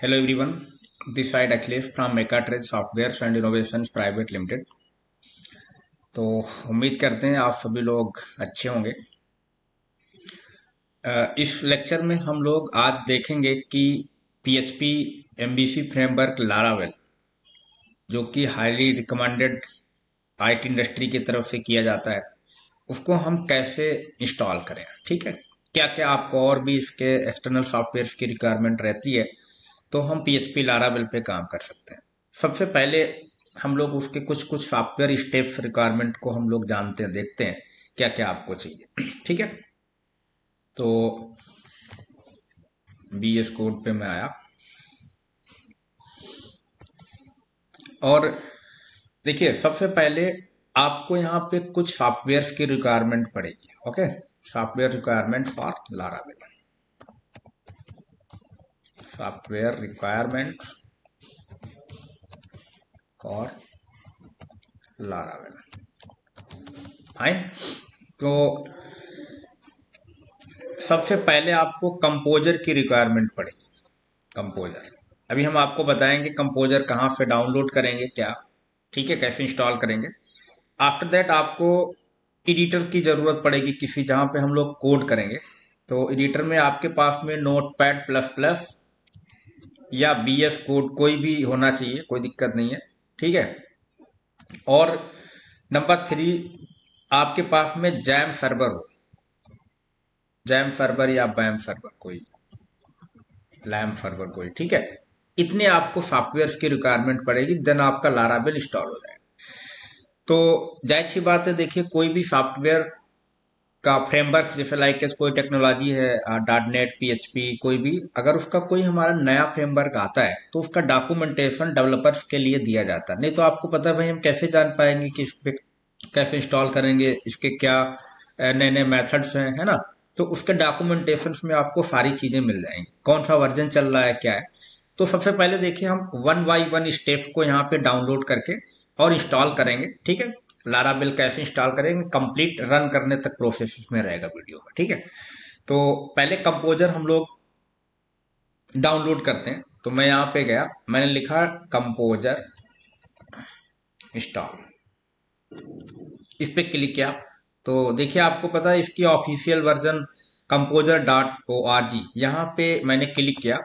Hello everyone, this side Akhilesh from Mechatrade Softwares and Innovations Private Limited। तो उम्मीद करते हैं आप सभी लोग अच्छे होंगे। इस लेक्चर में हम लोग आज देखेंगे कि PHP MVC फ्रेमवर्क लारावेल जो कि हाईली रिकमेंडेड आईटी इंडस्ट्री की तरफ से किया जाता है, उसको हम कैसे इंस्टॉल करें। ठीक है, क्या क्या आपको और भी इसके एक्सटर्नल सॉफ्टवेयर की रिक्वायरमेंट रहती है तो हम PHP लारावेल पे काम कर सकते हैं। सबसे पहले हम लोग उसके कुछ कुछ सॉफ्टवेयर स्टेप्स रिक्वायरमेंट को हम लोग जानते हैं, देखते हैं क्या क्या आपको चाहिए। ठीक है, तो BS कोड पे मैं आया और देखिए सबसे पहले आपको यहाँ पे कुछ सॉफ्टवेयर की रिक्वायरमेंट पड़ेगी। Okay, software requirement for Laravel, software requirement for Laravel. Fine, तो सबसे पहले आपको कंपोजर की रिक्वायरमेंट पड़ेगी। कंपोजर अभी हम आपको बताएंगे कंपोजर कहाँ से डाउनलोड करेंगे, क्या ठीक है, कैसे इंस्टॉल करेंगे। आफ्टर दैट आपको एडिटर की ज़रूरत पड़ेगी किसी, जहाँ पे हम लोग कोड करेंगे। तो एडिटर में आपके पास में नोटपैड प्लस प्लस या BS कोड कोई भी होना चाहिए, कोई दिक्कत नहीं है। ठीक है, और नंबर 3 आपके पास में जैम सर्वर हो, जैम सर्वर या बैम सर्वर कोई, लैम सर्वर कोई। ठीक है, इतने आपको सॉफ्टवेयर की रिक्वायरमेंट पड़ेगी, देन आपका लारावेल इंस्टॉल हो जाएगा। तो जाहिर सी बात है, देखिए कोई भी सॉफ्टवेयर का फ्रेमवर्क जैसे लाइक कोई टेक्नोलॉजी है, डॉट नेट PHP कोई भी, अगर उसका कोई हमारा नया फ्रेमवर्क आता है तो उसका डॉक्यूमेंटेशन डेवलपर्स के लिए दिया जाता है। नहीं तो आपको पता है भाई, हम कैसे जान पाएंगे कि इस पे कैसे इंस्टॉल करेंगे, इसके क्या नए नए मेथड्स हैं, है ना। तो उसके डॉक्यूमेंटेशन में आपको सारी चीजें मिल जाएंगी, कौन सा वर्जन चल रहा है, क्या है। तो सबसे पहले देखिए हम वन बाई वन स्टेप्स को यहाँ पे डाउनलोड करके और इंस्टॉल करेंगे। ठीक है, लारावेल कैसे इंस्टॉल करेंगे, कंप्लीट रन करने तक प्रोसेस में रहेगा वीडियो में। ठीक है, तो पहले कंपोजर हम लोग डाउनलोड करते हैं। तो मैं यहाँ पे गया, मैंने लिखा कंपोजर इंस्टॉल, इस पे क्लिक किया। तो देखिए आपको पता है इसकी ऑफिशियल वर्जन composer.org, यहाँ पे मैंने क्लिक किया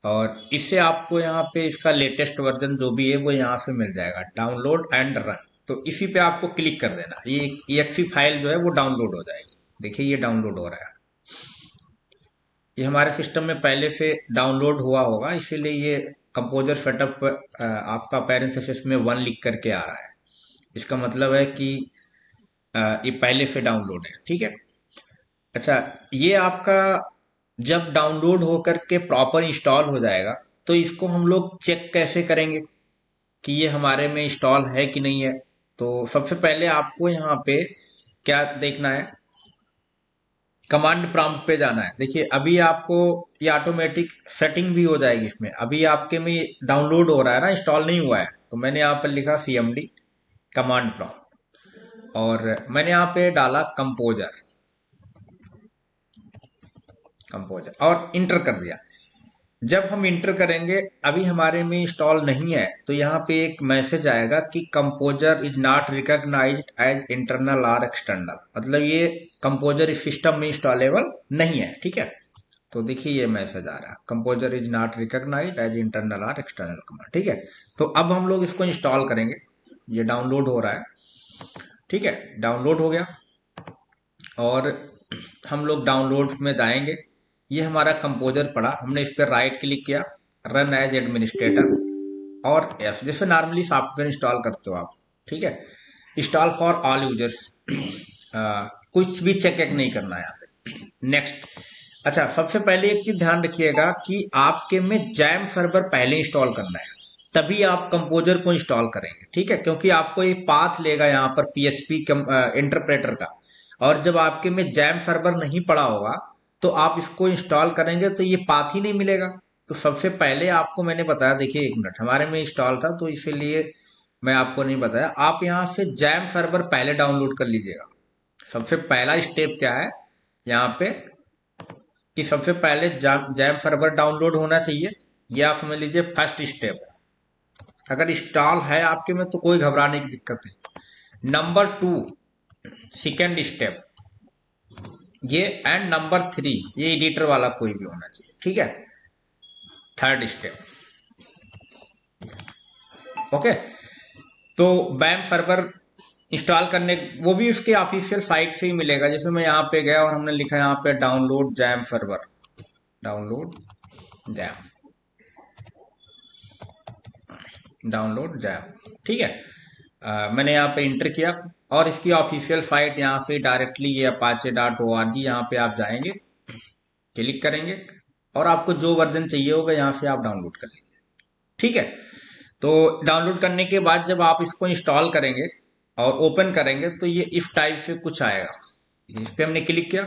और इससे आपको यहाँ पे इसका लेटेस्ट वर्जन जो भी है वो यहाँ से मिल जाएगा, डाउनलोड एंड रन। तो इसी पे आपको क्लिक कर देना, ये exe फाइल जो है वो डाउनलोड हो जाएगी। देखिए ये डाउनलोड हो रहा है, ये हमारे सिस्टम में पहले से डाउनलोड हुआ होगा, इसीलिए ये कंपोजर सेटअप आपका पैरेंथेसिस में 1 लिख करके आ रहा है। इसका मतलब है कि ये पहले से डाउनलोड है। ठीक है, अच्छा, ये आपका जब डाउनलोड होकर के प्रॉपर इंस्टॉल हो जाएगा तो इसको हम लोग चेक कैसे करेंगे कि ये हमारे में इंस्टॉल है कि नहीं है। तो सबसे पहले आपको यहाँ पे क्या देखना है, कमांड प्रॉम्प्ट पे जाना है। देखिए अभी आपको ये ऑटोमेटिक सेटिंग भी हो जाएगी इसमें, अभी आपके में डाउनलोड हो रहा है ना, इंस्टॉल नहीं हुआ है। तो मैंने यहाँ पर लिखा CMD कमांड प्रॉम्प्ट और मैंने यहाँ पे डाला कंपोजर, कंपोजर और इंटर कर दिया। जब हम इंटर करेंगे, अभी हमारे में इंस्टॉल नहीं है, तो यहाँ पे एक मैसेज आएगा कि composer is not recognized as internal और एक्सटर्नल, मतलब ये कंपोजर इस सिस्टम में इंस्टॉलेबल नहीं है। ठीक है, तो देखिए ये मैसेज आ रहा है, composer is not recognized as internal और एक्सटर्नल कमांड। ठीक है, तो अब हम लोग इसको इंस्टॉल करेंगे, ये डाउनलोड हो रहा है। ठीक है, डाउनलोड हो गया और हम लोग डाउनलोड्स में जाएंगे। ये हमारा कंपोजर पड़ा, हमने इस पर राइट क्लिक किया, रन एज एडमिनिस्ट्रेटर और यस, जैसे नॉर्मली सॉफ्टवेयर इंस्टॉल करते हो आप। ठीक है, इंस्टॉल फॉर ऑल यूजर्स, कुछ भी चेक एक नहीं करना है यहाँ पे, नेक्स्ट। अच्छा, सबसे पहले एक चीज ध्यान रखिएगा कि आपके में जैम सर्वर पहले इंस्टॉल करना है, तभी आप कंपोजर को इंस्टॉल करेंगे। ठीक है, क्योंकि आपको एक पाथ लेगा यहाँ पर PHP इंटरप्रेटर का, और जब आपके में जैम सर्वर नहीं पड़ा होगा तो आप इसको इंस्टॉल करेंगे तो ये पाथ ही नहीं मिलेगा। तो सबसे पहले आपको मैंने बताया, देखिए एक मिनट, हमारे में इंस्टॉल था तो इसीलिए मैं आपको नहीं बताया। आप यहाँ से जैम सर्वर पहले डाउनलोड कर लीजिएगा। सबसे पहला स्टेप क्या है यहाँ पे कि सबसे पहले जैम सर्वर डाउनलोड होना चाहिए। ये आप समझ लीजिए फर्स्ट स्टेप। अगर इंस्टॉल है आपके में तो कोई घबराने की दिक्कत नहीं। नंबर 2 सेकेंड स्टेप ये, एंड नंबर 3 ये एडिटर वाला कोई भी होना चाहिए, ठीक है। Third step, okay. तो बैम सर्वर इंस्टॉल करने, वो भी उसके ऑफिशियल साइट से ही मिलेगा। जैसे मैं यहाँ पे गया और हमने लिखा यहाँ पे download jam server, download jam, download jam, ठीक है। मैंने यहाँ पे इंटर किया और इसकी ऑफिशियल साइट यहाँ से डायरेक्टली ये apache.org, यहाँ पे आप जाएंगे, क्लिक करेंगे और आपको जो वर्जन चाहिए होगा यहाँ से आप डाउनलोड कर लीजिए, ठीक है। तो डाउनलोड करने के बाद जब आप इसको इंस्टॉल करेंगे और ओपन करेंगे तो ये इस टाइप से कुछ आएगा। इस पे हमने क्लिक किया,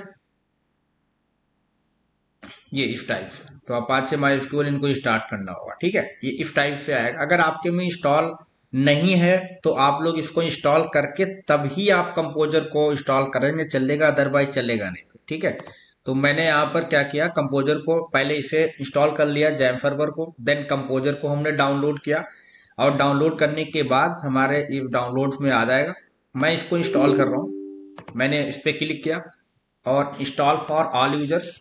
ये इस टाइप से, तो अपाचे माइस्क्यूएल इनको स्टार्ट करना होगा, ठीक है। ये इस टाइप से आएगा। अगर आपके में इंस्टॉल नहीं है तो आप लोग इसको इंस्टॉल करके तभी आप कंपोजर को इंस्टॉल करेंगे, चलेगा, अदरवाइज चलेगा नहीं, ठीक है। तो मैंने यहाँ पर क्या किया, कंपोजर को पहले इसे इंस्टॉल कर लिया, जैम सर्वर को, देन कंपोजर को हमने डाउनलोड किया और डाउनलोड करने के बाद हमारे डाउनलोड्स में आ जाएगा। मैं इसको इंस्टॉल कर रहा हूँ, मैंने इस पर क्लिक किया और install for all users,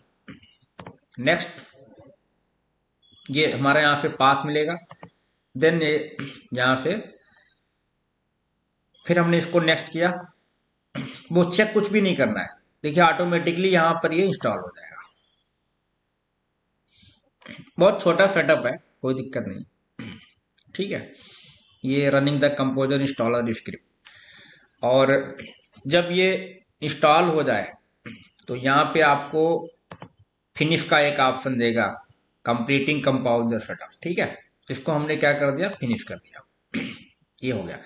next, ये हमारे यहाँ से पाथ मिलेगा। देन ये यहाँ से फिर हमने इसको नेक्स्ट किया, वो चेक कुछ भी नहीं करना है, देखिए ऑटोमेटिकली यहाँ पर ये इंस्टॉल हो जाएगा। बहुत छोटा सेटअप है, कोई दिक्कत नहीं, ठीक है। ये running the composer installer script, और जब ये इंस्टॉल हो जाए तो यहाँ पे आपको फिनिश का एक ऑप्शन देगा, कंप्लीटिंग कंपाउंडर सेटअप, ठीक है। इसको हमने क्या कर दिया, फिनिश कर दिया, ये हो गया।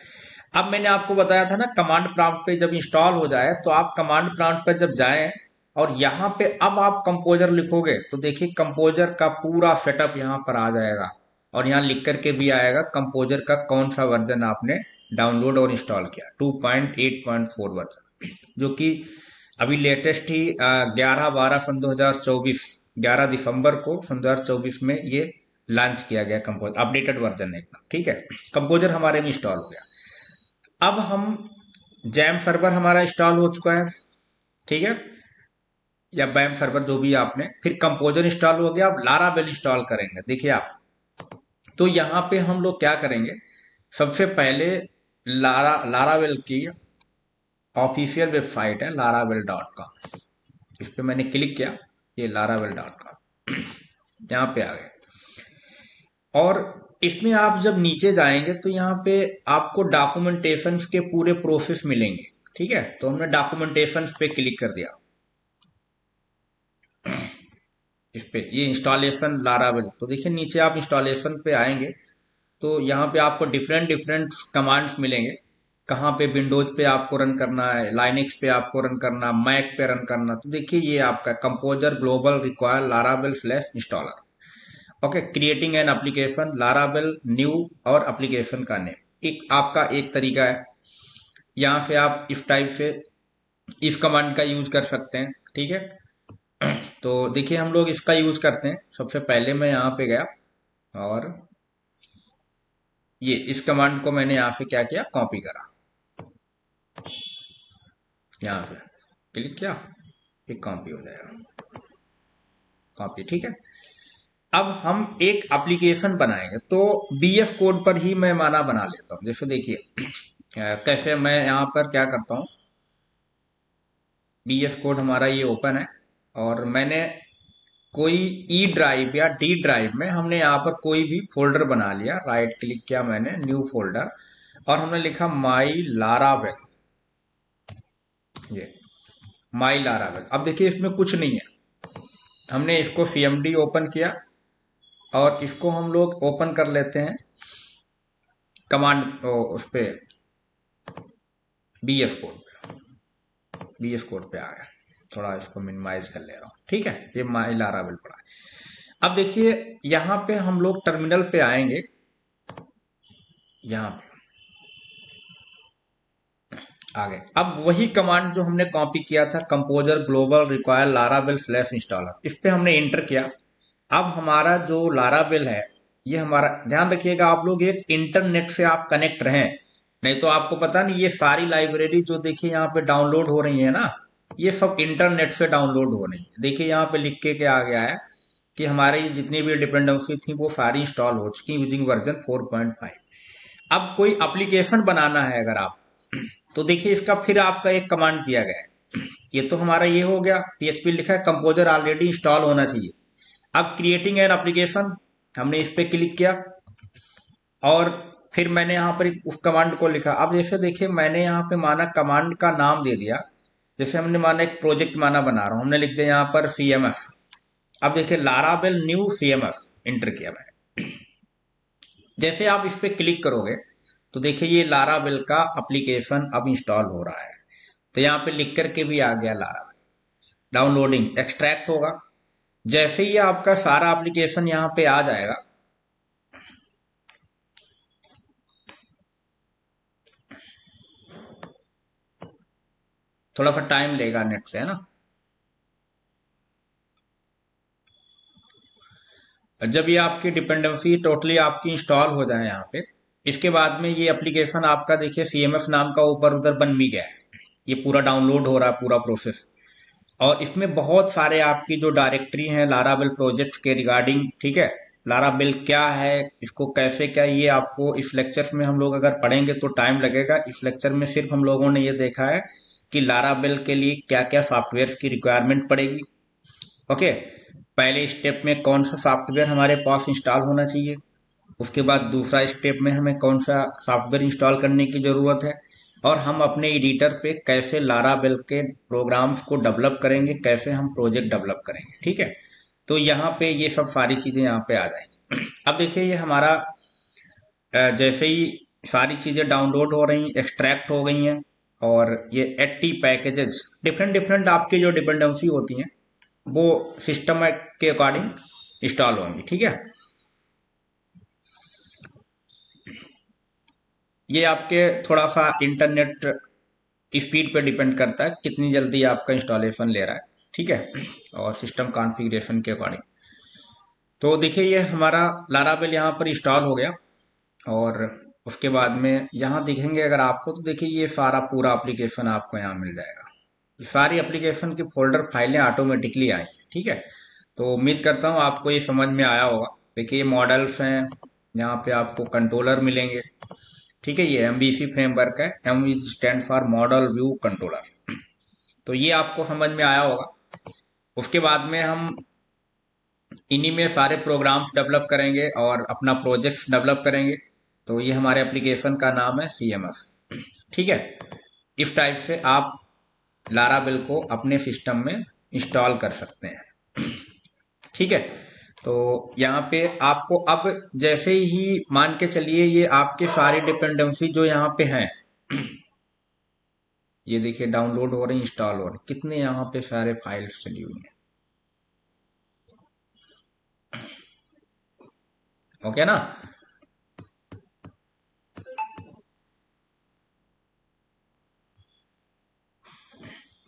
अब मैंने आपको बताया था ना, कमांड प्रॉम्प्ट पे जब इंस्टॉल हो जाए तो आप कमांड प्रॉम्प्ट पे जब जाएं और यहाँ पे अब आप कंपोजर लिखोगे तो देखिए कंपोजर का पूरा सेटअप यहाँ पर आ जाएगा और यहाँ लिख करके भी आएगा कंपोजर का कौन सा वर्जन आपने डाउनलोड और इंस्टॉल किया, 2.8.4 वर्जन, जो कि अभी लेटेस्ट ही 11/12 सन 2024, 11 दिसंबर को सन 2024 में ये लॉन्च किया गया कंपोजर, अपडेटेड वर्जन है एकदम, ठीक है। कंपोजर हमारे में इंस्टॉल हो गया। अब हम जैम सर्वर हमारा इंस्टॉल हो चुका है, ठीक है, या बैम सर्वर जो भी आपने, फिर कंपोजर इंस्टॉल हो गया। अब लारावेल इंस्टॉल करेंगे, देखिए आप, तो यहाँ पे हम लोग क्या करेंगे, सबसे पहले लारावेल की ऑफिशियल वेबसाइट है laravel.com, इस पे मैंने क्लिक किया, ये laravel.com यहाँ पे आ गए। और इसमें आप जब नीचे जाएंगे तो यहाँ पे आपको डॉक्यूमेंटेशन के पूरे प्रोसेस मिलेंगे, ठीक है। तो हमने डॉक्यूमेंटेशन पे क्लिक कर दिया, इस पे ये इंस्टॉलेशन लारावेल, तो देखिए नीचे आप इंस्टॉलेशन पे आएंगे तो यहाँ पे आपको डिफरेंट डिफरेंट कमांड्स मिलेंगे, कहाँ पे विंडोज पे आपको रन करना है, लाइनेक्स पे आपको रन करना, मैक पे रन करना। तो देखिए ये आपका composer global require Laravel flash installer, okay, creating an application Laravel new, और एप्लीकेशन का नेम एक आपका एक तरीका है। यहाँ से आप इस टाइप से इस कमांड का यूज कर सकते हैं, ठीक है। तो देखिए हम लोग इसका यूज करते हैं। सबसे पहले मैं यहाँ पे गया और ये इस कमांड को मैंने यहाँ से क्या किया, कॉपी करा, यहाँ से क्लिक किया, एक कॉपी हो जाएगा, कॉपी, ठीक है। अब हम एक एप्लीकेशन बनाएंगे तो बीएस कोड पर ही मैं माना बना लेता हूँ। जैसे देखिए कैसे मैं यहाँ पर क्या करता हूँ, बीएस कोड हमारा ये ओपन है और मैंने कोई ई ड्राइव या डी ड्राइव में हमने यहाँ पर कोई भी फोल्डर बना लिया, राइट क्लिक किया मैंने, न्यू फोल्डर, और हमने लिखा माई लारावेल, ये माई लारावेल। अब देखिए इसमें कुछ नहीं है, हमने इसको सीएमडी ओपन किया और इसको हम लोग ओपन कर लेते हैं कमांड उस पे बीएस कोड, बीएस कोड पे आ गया, थोड़ा इसको मिनिमाइज कर ले रहा हूँ, ठीक है। ये माई लारावेल पड़ा है। अब देखिए यहाँ पे हम लोग टर्मिनल पे आएंगे, यहाँ पे आ गए। अब वही कमांड जो हमने कॉपी किया था, composer global require Laravel flash installer, इस पे हमने एंटर किया। अब हमारा जो लारावेल है, ये हमारा ध्यान रखिएगा आप लोग, एक इंटरनेट से आप कनेक्ट रहें, नहीं तो आपको पता नहीं ये सारी लाइब्रेरी जो देखिए यहाँ पे डाउनलोड हो रही है ना, ये सब इंटरनेट से डाउनलोड हो रही है। देखिए यहाँ पे लिख के क्या आ गया है कि हमारी जितनी भी डिपेंडेंसी थी वो सारी इंस्टॉल हो चुकी यूजिंग वर्जन 4.5। अब कोई एप्लीकेशन बनाना है अगर आप, तो देखिए इसका फिर आपका एक कमांड दिया गया है। ये तो हमारा ये हो गया, पीएचपी लिखा है कंपोजर ऑलरेडी इंस्टॉल होना चाहिए। अब क्रिएटिंग एन एप्लीकेशन, हमने इस पे क्लिक किया और फिर मैंने यहाँ पर उस कमांड को लिखा। अब जैसे देखिए मैंने यहाँ पे माना कमांड का नाम दे दिया, जैसे हमने माना एक प्रोजेक्ट माना बना रहा हूँ, हमने लिख दिया यहाँ पर CMS। अब देखिए लारावेल न्यू CMS इंटर किया मैंने। जैसे आप इस पे क्लिक करोगे तो देखिए ये लारावेल का एप्लीकेशन अब इंस्टॉल हो रहा है। तो यहाँ पे लिख करके भी आ गया लारावेल, डाउनलोडिंग एक्सट्रैक्ट होगा। जैसे ही आपका सारा एप्लीकेशन यहाँ पे आ जाएगा, थोड़ा सा टाइम लेगा नेट से, है ना। जब ये आपकी डिपेंडेंसी टोटली आपकी इंस्टॉल हो जाए यहाँ पे, इसके बाद में ये एप्लीकेशन आपका देखिए CMS नाम का ऊपर उधर बन भी गया है। ये पूरा डाउनलोड हो रहा है पूरा प्रोसेस, और इसमें बहुत सारे आपकी जो डायरेक्टरी हैं लारावेल प्रोजेक्ट के रिगार्डिंग, ठीक है। लारावेल क्या है, इसको कैसे क्या, ये आपको इस लेक्चर में हम लोग अगर पढ़ेंगे तो टाइम लगेगा। इस लेक्चर में सिर्फ हम लोगों ने ये देखा है कि लारावेल के लिए क्या क्या सॉफ्टवेयर की रिक्वायरमेंट पड़ेगी। ओके, पहले स्टेप में कौन सा सॉफ्टवेयर हमारे पास इंस्टॉल होना चाहिए, उसके बाद दूसरा स्टेप में हमें कौन सा सॉफ्टवेयर इंस्टॉल करने की ज़रूरत है, और हम अपने एडिटर पे कैसे लारावेल के प्रोग्राम्स को डेवलप करेंगे, कैसे हम प्रोजेक्ट डेवलप करेंगे, ठीक है। तो यहाँ पे ये सब सारी चीज़ें यहाँ पे आ जाएंगी। अब देखिए ये हमारा जैसे ही सारी चीज़ें डाउनलोड हो रही, एक्सट्रैक्ट हो गई हैं, और ये 80 पैकेजेस डिफरेंट डिफरेंट आपकी जो डिपेंडेंसी होती हैं वो सिस्टम के अकॉर्डिंग इंस्टॉल होंगी, ठीक है। ये आपके थोड़ा सा इंटरनेट स्पीड पे डिपेंड करता है कितनी जल्दी आपका इंस्टॉलेशन ले रहा है, ठीक है, और सिस्टम कॉन्फ़िगरेशन के अकॉर्डिंग। तो देखिए ये हमारा लारावेल यहाँ पर इंस्टॉल हो गया, और उसके बाद में यहाँ दिखेंगे अगर आपको, तो देखिए ये सारा पूरा एप्लीकेशन आपको यहाँ मिल जाएगा। ये सारी एप्लीकेशन की फोल्डर फाइलें ऑटोमेटिकली आई हैं, ठीक है। तो उम्मीद करता हूँ आपको ये समझ में आया होगा। देखिए ये मॉडल्स हैं, यहाँ पे आपको कंट्रोलर मिलेंगे, ठीक है। ये MVC फ्रेमवर्क है, M stand for model view controller. तो ये आपको समझ में आया होगा। उसके बाद में हम इन्हीं में सारे प्रोग्राम्स डेवलप करेंगे और अपना प्रोजेक्ट्स डेवलप करेंगे। तो ये हमारे एप्लीकेशन का नाम है CMS, ठीक है। इस टाइप से आप लारावेल को अपने सिस्टम में इंस्टॉल कर सकते हैं, ठीक है। तो यहाँ पे आपको अब जैसे ही मान के चलिए ये आपके सारी डिपेंडेंसी जो यहाँ पे हैं, ये देखिए डाउनलोड हो रही, इंस्टॉल हो रही, कितने यहाँ पे सारे फाइल्स चली हुई हैं, ओके ना।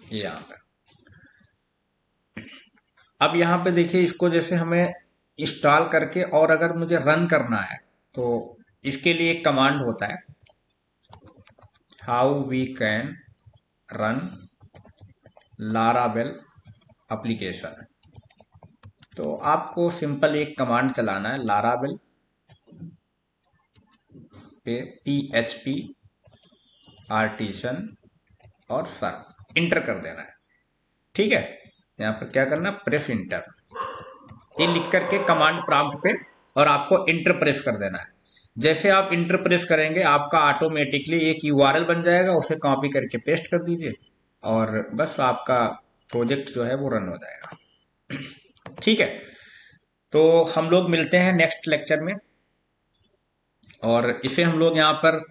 ये यहाँ पे, अब यहाँ पे देखिए इसको जैसे हमें इंस्टॉल करके और अगर मुझे रन करना है, तो इसके लिए एक कमांड होता है, how we can run Laravel application. तो आपको सिंपल एक कमांड चलाना है, लारावेल पे PHP आर्टिसन और सर्व इंटर कर देना है, ठीक है। यहाँ पर क्या करना, प्रेस इंटर, ये लिख करके कमांड प्रॉम्प्ट पे, और आपको इंटर प्रेस कर देना है। जैसे आप इंटर प्रेस करेंगे आपका ऑटोमेटिकली एक URL बन जाएगा, उसे कॉपी करके पेस्ट कर दीजिए, और बस आपका प्रोजेक्ट जो है वो रन हो जाएगा, ठीक है। तो हम लोग मिलते हैं नेक्स्ट लेक्चर में, और इसे हम लोग यहाँ पर,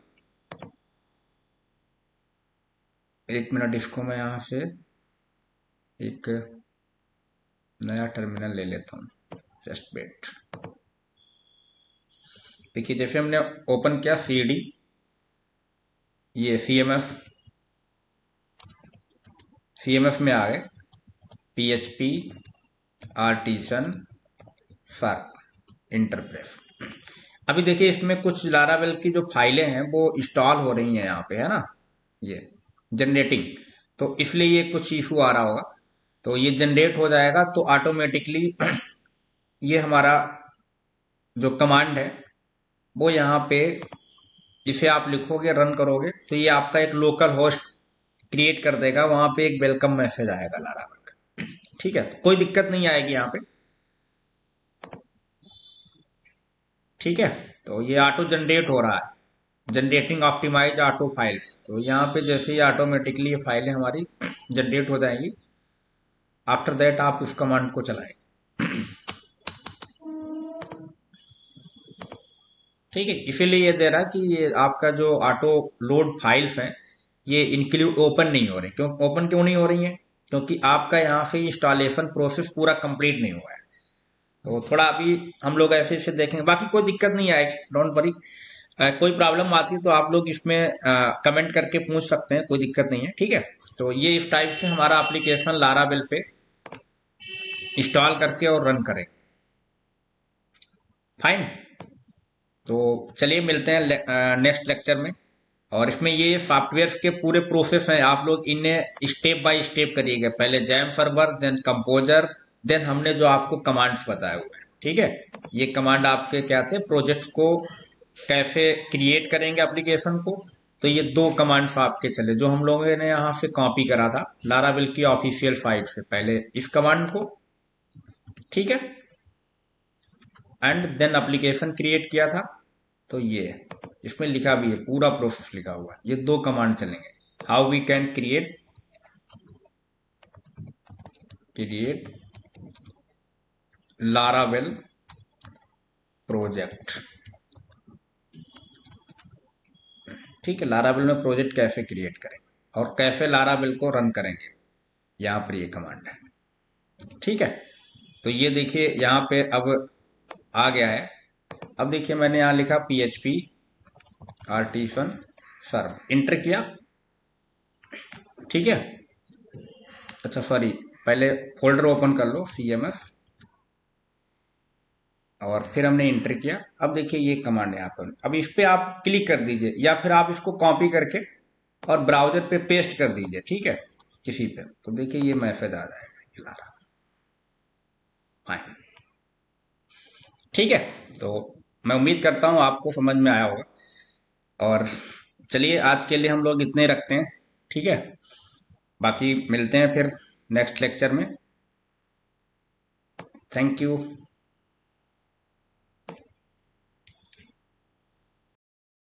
एक मिनट, इसको मैं यहाँ से एक नया टर्मिनल ले लेता हूँ, जस्ट वेट। देखिए जैसे हमने ओपन किया CD, ये CMS में आ गए, PHP आर्टिसन सर्व इंटरप्रेस। अभी देखिए इसमें कुछ लारावेल की जो फाइलें हैं वो इंस्टॉल हो रही हैं यहाँ पे, है ना, ये जनरेटिंग, तो इसलिए ये कुछ इशू आ रहा होगा। तो ये जनरेट हो जाएगा तो ऑटोमेटिकली ये हमारा जो कमांड है वो यहाँ पे, इसे आप लिखोगे रन करोगे तो ये आपका एक लोकल होस्ट क्रिएट कर देगा, वहां पे एक वेलकम मैसेज आएगा लारावेल का। ठीक है, तो कोई दिक्कत नहीं आएगी यहाँ पे। ठीक है, तो ये ऑटो जनरेट हो रहा है, जनरेटिंग ऑप्टिमाइज ऑटो फाइल्स। तो यहाँ पे जैसे ही ऑटोमेटिकली ये फाइलें हमारी जनरेट हो जाएंगी, आफ्टर दैट आप इस कमांड को चलाएं। ठीक है, इसीलिए ये दे रहा है कि ये आपका जो ऑटो लोड फाइल्स हैं ये इंक्लूड ओपन नहीं हो रही। क्यों ओपन क्यों नहीं हो रही हैं? क्योंकि आपका यहाँ से इंस्टॉलेशन प्रोसेस पूरा कंप्लीट नहीं हुआ है। तो थोड़ा अभी हम लोग ऐसे ऐसे देखेंगे, बाकी कोई दिक्कत नहीं आएगी, डोंट वरी। कोई प्रॉब्लम आती है तो आप लोग इसमें कमेंट करके पूछ सकते हैं, कोई दिक्कत नहीं है। ठीक है, तो ये इस टाइप से हमारा एप्लीकेशन लारावेल पे इंस्टॉल करके और रन करें। फाइन, तो चलिए मिलते हैं नेक्स्ट लेक्चर में। और इसमें ये सॉफ्टवेयर के पूरे प्रोसेस हैं, आप लोग इन्हें स्टेप बाय स्टेप करिएगा। पहले जैम सर्वर, देन कंपोजर, देन हमने जो आपको कमांड्स बताए हुए हैं। ठीक है, ये कमांड आपके क्या थे, प्रोजेक्ट को कैसे क्रिएट करेंगे एप्लीकेशन को। तो ये दो कमांड्स आपके चले जो हम लोगों ने यहाँ से कॉपी करा था लारावेल की ऑफिशियल साइट से, पहले इस कमांड को, ठीक है, एंड देन एप्लीकेशन क्रिएट किया था। तो ये इसमें लिखा भी है, पूरा प्रोसेस लिखा हुआ है, ये दो कमांड चलेंगे। How we can create Laravel project. ठीक है, लारावेल में प्रोजेक्ट कैसे क्रिएट करें और कैसे लारावेल को रन करेंगे, यहाँ पर ये कमांड है। ठीक है, तो ये देखिए यहाँ पे अब आ गया है। अब देखिए मैंने यहाँ लिखा PHP आर्टिसन सर्व, इंटर किया। ठीक है, अच्छा सॉरी, पहले फोल्डर ओपन कर लो CMS, और फिर हमने इंटर किया। अब देखिए ये कमांड है यहाँ पर, अब इस पे आप क्लिक कर दीजिए या फिर आप इसको कॉपी करके और ब्राउजर पे पेस्ट कर दीजिए। ठीक है, किसी पे, तो देखिए ये मैसेज आ जाएगा। फाइन, ठीक है, तो मैं उम्मीद करता हूँ आपको समझ में आया होगा। और चलिए आज के लिए हम लोग इतने रखते हैं। ठीक है, बाकी मिलते हैं फिर नेक्स्ट लेक्चर में। Thank you.